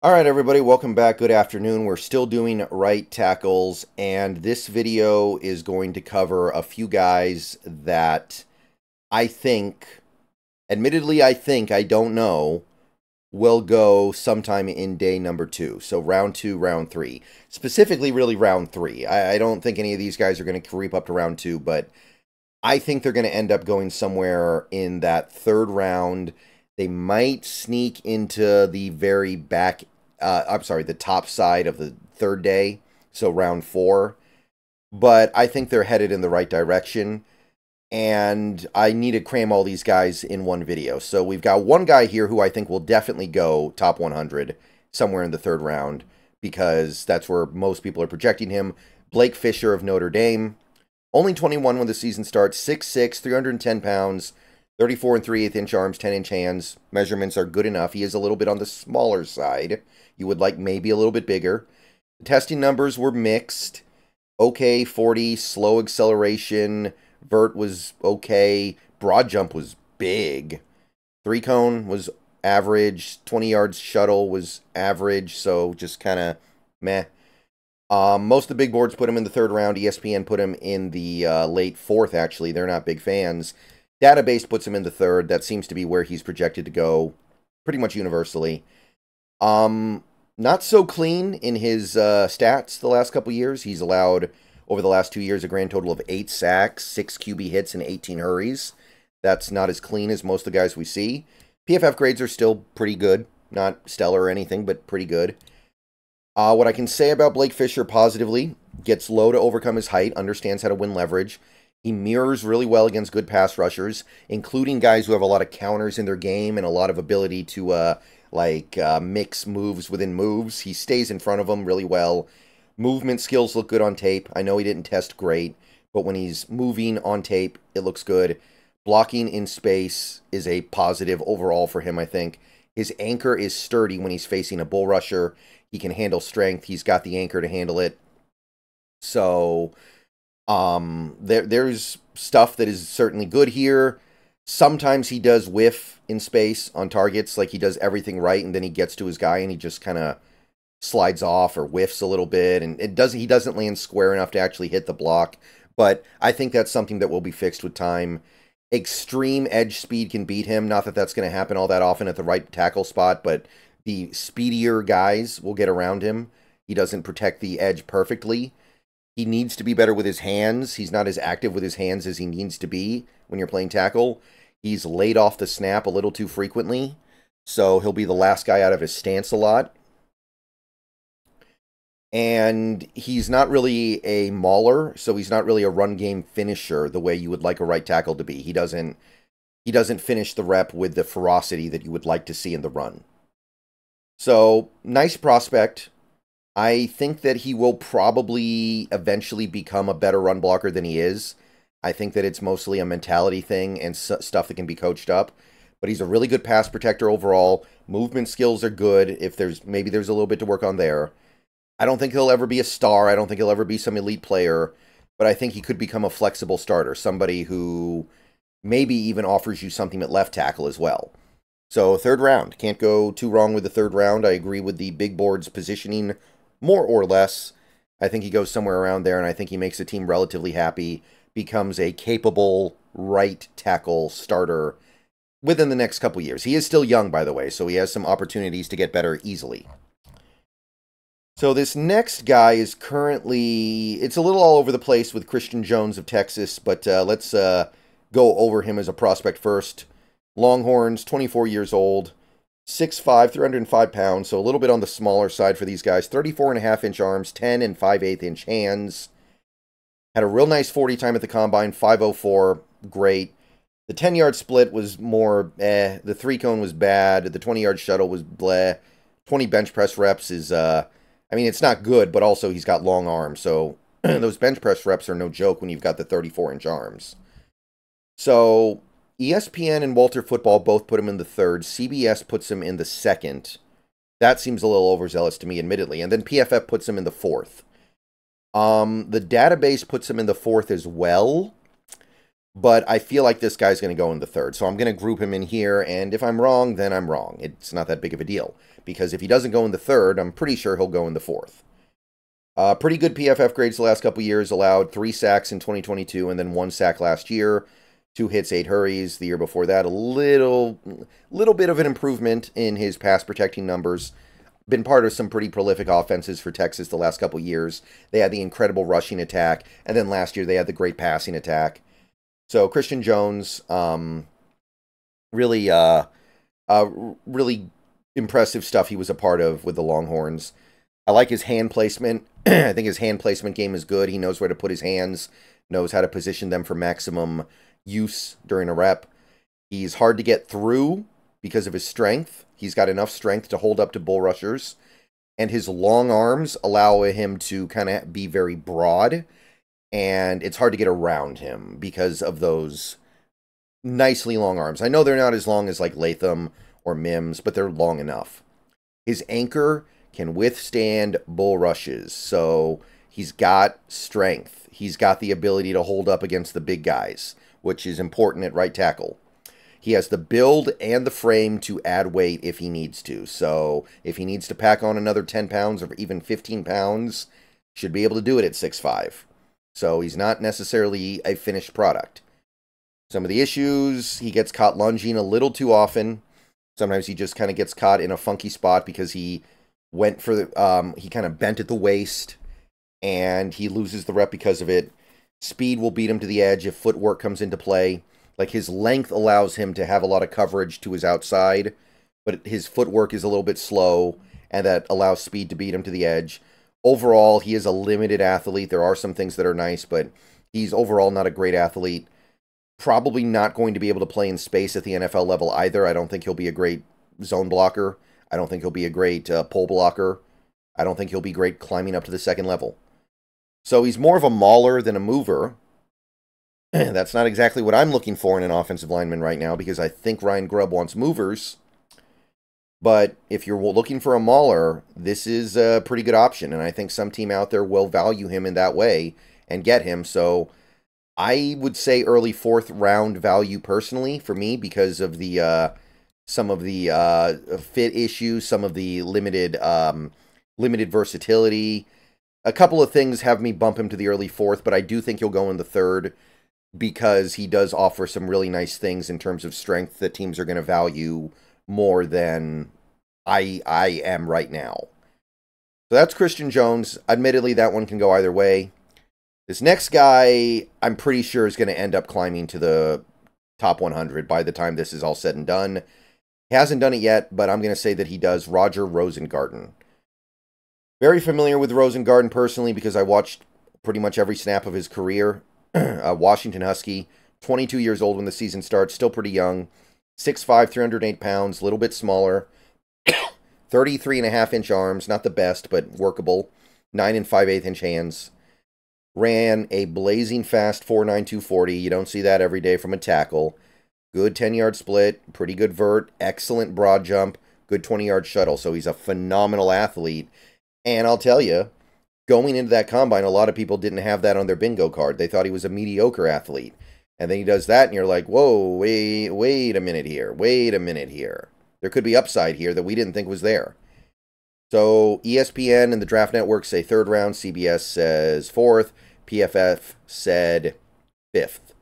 All right, everybody, welcome back. Good afternoon. We're still doing right tackles, and this video is going to cover a few guys that I think, admittedly, I don't know, will go sometime in day number 2. So round 2, round 3. Specifically, really round 3. I don't think any of these guys are going to creep up to round 2, but I think they're going to end up going somewhere in that third round. They might sneak into the very back, the top side of the third day, so round 4. But I think they're headed in the right direction, and I need to cram all these guys in one video. So we've got one guy here who I think will definitely go top 100 somewhere in the third round, because that's where most people are projecting him. Blake Fisher of Notre Dame. Only 21 when the season starts, 6'6", 310 pounds, 34 and 3/8 inch arms, 10-inch hands. Measurements are good enough. He is a little bit on the smaller side. You would like maybe a little bit bigger. The testing numbers were mixed. Okay, 40, slow acceleration. Vert was okay. Broad jump was big. 3-cone was average. 20 yards shuttle was average, so just kind of meh. Most of the big boards put him in the third round. ESPN put him in the late fourth, actually. They're not big fans. Database puts him in the third. That seems to be where he's projected to go pretty much universally. Not so clean in his stats the last couple years. He's allowed, over the last 2 years, a grand total of 8 sacks, 6 QB hits, and 18 hurries. That's not as clean as most of the guys we see. PFF grades are still pretty good. Not stellar or anything, but pretty good. What I can say about Blake Fisher positively, gets low to overcome his height, understands how to win leverage. He mirrors really well against good pass rushers, including guys who have a lot of counters in their game and a lot of ability to mix moves within moves. He stays in front of them really well. Movement skills look good on tape. I know he didn't test great, but when he's moving on tape, it looks good. Blocking in space is a positive overall for him, I think. His anchor is sturdy when he's facing a bull rusher. He can handle strength. He's got the anchor to handle it. So, there's stuff that is certainly good here. Sometimes he does whiff in space on targets, like he does everything right, and then he gets to his guy and he just kind of slides off or whiffs a little bit, and he doesn't land square enough to actually hit the block. But I think that's something that will be fixed with time. Extreme edge speed can beat him. Not that that's going to happen all that often at the right tackle spot, but the speedier guys will get around him. He doesn't protect the edge perfectly. He needs to be better with his hands. He's not as active with his hands as he needs to be when you're playing tackle. He's laid off the snap a little too frequently, so he'll be the last guy out of his stance a lot. And he's not really a mauler, so he's not really a run game finisher the way you would like a right tackle to be. He doesn't finish the rep with the ferocity that you would like to see in the run. So, nice prospect. I think that he will probably eventually become a better run blocker than he is. I think that it's mostly a mentality thing and stuff that can be coached up. But he's a really good pass protector overall. Movement skills are good. Maybe there's a little bit to work on there. I don't think he'll ever be a star. I don't think he'll ever be some elite player. But I think he could become a flexible starter. Somebody who maybe even offers you something at left tackle as well. So, third round. Can't go too wrong with the third round. I agree with the big board's positioning, more or less. I think he goes somewhere around there, and I think he makes the team relatively happy, becomes a capable right tackle starter within the next couple years. He is still young, by the way, so he has some opportunities to get better easily. So this next guy is currently, it's a little all over the place with Christian Jones of Texas, but let's go over him as a prospect first. Longhorns, 24 years old, 6'5", 305 pounds, so a little bit on the smaller side for these guys. 34.5-inch arms, 10 and 5/8 inch hands. Had a real nice 40 time at the combine, 5:04, great. The 10-yard split was more The 3-cone was bad. The 20-yard shuttle was bleh. 20 bench press reps is, it's not good, but also he's got long arms, so those bench press reps are no joke when you've got the 34-inch arms. So, ESPN and Walter Football both put him in the third. CBS puts him in the second. That seems a little overzealous to me, admittedly. And then PFF puts him in the fourth. The database puts him in the fourth as well. But I feel like this guy's going to go in the third. So I'm going to group him in here. And if I'm wrong, then I'm wrong. It's not that big of a deal. Because if he doesn't go in the third, I'm pretty sure he'll go in the fourth. Pretty good PFF grades the last couple years. Allowed 3 sacks in 2022 and then 1 sack last year. 2 hits, 8 hurries. The year before that, a little bit of an improvement in his pass protecting numbers. Been part of some pretty prolific offenses for Texas the last couple years. They had the incredible rushing attack. And then last year, they had the great passing attack. So Christian Jones, really impressive stuff he was a part of with the Longhorns. I like his hand placement. I think his hand placement game is good. He knows where to put his hands, knows how to position them for maximum use during a rep. He's hard to get through because of his strength. He's got enough strength to hold up to bull rushers. And his long arms allow him to kind of be very broad. And it's hard to get around him because of those nicely long arms. I know they're not as long as like Latham or Mims, but they're long enough. His anchor can withstand bull rushes, so he's got strength. He's got the ability to hold up against the big guys, which is important at right tackle. He has the build and the frame to add weight if he needs to. So if he needs to pack on another 10 pounds or even 15 pounds, should be able to do it at 6'5". So he's not necessarily a finished product. Some of the issues, he gets caught lunging a little too often. Sometimes he just kind of gets caught in a funky spot because he went for the, he kind of bent at the waist and he loses the rep because of it. Speed will beat him to the edge if footwork comes into play. Like his length allows him to have a lot of coverage to his outside, but his footwork is a little bit slow and that allows speed to beat him to the edge. Overall, he is a limited athlete. There are some things that are nice, but he's overall not a great athlete. Probably not going to be able to play in space at the NFL level either. I don't think he'll be a great zone blocker. I don't think he'll be a great pole blocker. I don't think he'll be great climbing up to the second level. So he's more of a mauler than a mover. That's not exactly what I'm looking for in an offensive lineman right now because I think Ryan Grubb wants movers. But if you're looking for a mauler, this is a pretty good option. And I think some team out there will value him in that way and get him. So I would say early 4th round value personally for me because of the some of the fit issues, some of the limited versatility. A couple of things have me bump him to the early 4th, but I do think he'll go in the 3rd because he does offer some really nice things in terms of strength that teams are going to value more than I am right now. So that's Christian Jones. Admittedly, that one can go either way. This next guy, I'm pretty sure is going to end up climbing to the top 100 by the time this is all said and done. He hasn't done it yet, but I'm going to say that he does. Roger Rosengarten. Very familiar with Rosengarten personally because I watched pretty much every snap of his career. Washington Husky, 22 years old when the season starts, still pretty young. 6'5", 308 pounds, a little bit smaller. 33.5-inch arms, not the best, but workable. 9 5/8-inch hands. Ran a blazing fast 4.9 240. You don't see that every day from a tackle. Good 10-yard split, pretty good vert, excellent broad jump, good 20-yard shuttle. So he's a phenomenal athlete. And I'll tell you, going into that combine, a lot of people didn't have that on their bingo card. They thought he was a mediocre athlete. And then he does that, and you're like, whoa, wait a minute here. Wait a minute here. There could be upside here that we didn't think was there. So ESPN and the Draft Network say 3rd round. CBS says 4th. PFF said 5th.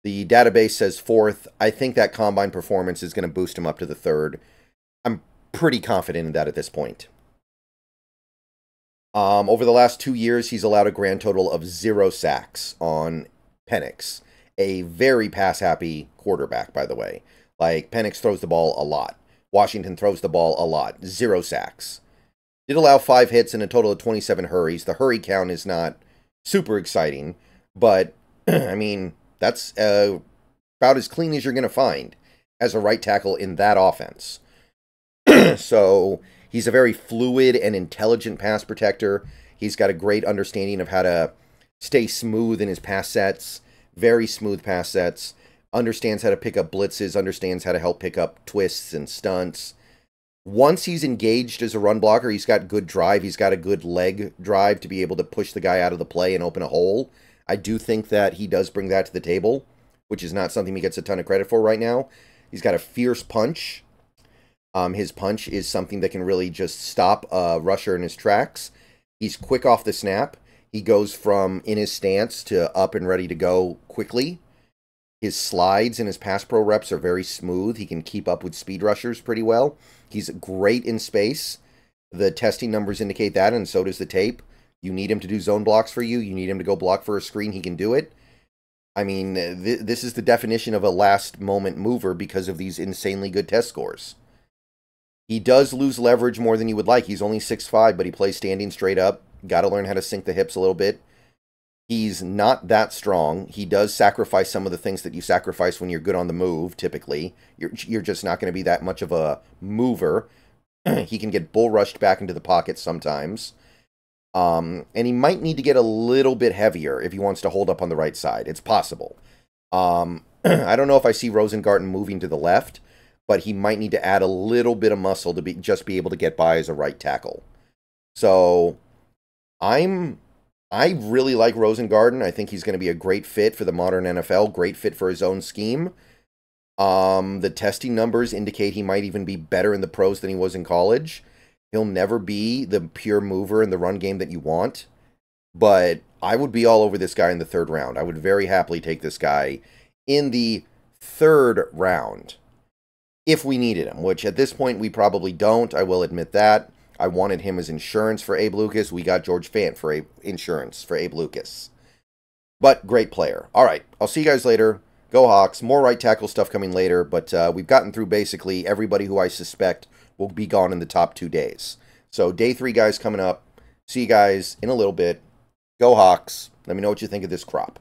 The database says 4th. I think that combine performance is going to boost him up to the 3rd. I'm pretty confident in that at this point. Over the last 2 years, he's allowed a grand total of 0 sacks on Penix. A very pass-happy quarterback, by the way. Like, Penix throws the ball a lot. Washington throws the ball a lot. 0 sacks. Did allow 5 hits and a total of 27 hurries. The hurry count is not super exciting, but, I mean, that's about as clean as you're going to find as a right tackle in that offense. So, he's a very fluid and intelligent pass protector. He's got a great understanding of how to stay smooth in his pass sets. Very smooth pass sets. Understands how to pick up blitzes. Understands how to help pick up twists and stunts. Once he's engaged as a run blocker, he's got good drive. He's got a good leg drive to be able to push the guy out of the play and open a hole. I do think that he does bring that to the table. which is not something he gets a ton of credit for right now. He's got a fierce punch. His punch is something that can really just stop a rusher in his tracks. He's quick off the snap. He goes from in his stance to up and ready to go quickly. His slides and his pass pro reps are very smooth. He can keep up with speed rushers pretty well. He's great in space. The testing numbers indicate that, and so does the tape. You need him to do zone blocks for you. You need him to go block for a screen. He can do it. I mean, this is the definition of a last-moment mover because of these insanely good test scores. He does lose leverage more than you would like. He's only 6'5", but he plays standing straight up. Got to learn how to sink the hips a little bit. He's not that strong. He does sacrifice some of the things that you sacrifice when you're good on the move, typically. You're just not going to be that much of a mover. He can get bull rushed back into the pocket sometimes. And he might need to get a little bit heavier if he wants to hold up on the right side. It's possible. I don't know if I see Rosengarten moving to the left, but he might need to add a little bit of muscle to just be able to get by as a right tackle. So I really like Rosengarten. I think he's going to be a great fit for the modern NFL, great fit for his own scheme. The testing numbers indicate he might even be better in the pros than he was in college. He'll never be the pure mover in the run game that you want, but I would be all over this guy in the 3rd round. I would very happily take this guy in the 3rd round if we needed him, which at this point we probably don't. I will admit that. I wanted him as insurance for Abe Lucas. We got George Fant for insurance for Abe Lucas. But great player. All right, I'll see you guys later. Go Hawks. More right tackle stuff coming later, but we've gotten through basically everybody who I suspect will be gone in the top 2 days. So day 3 guys coming up. See you guys in a little bit. Go Hawks. Let me know what you think of this crop.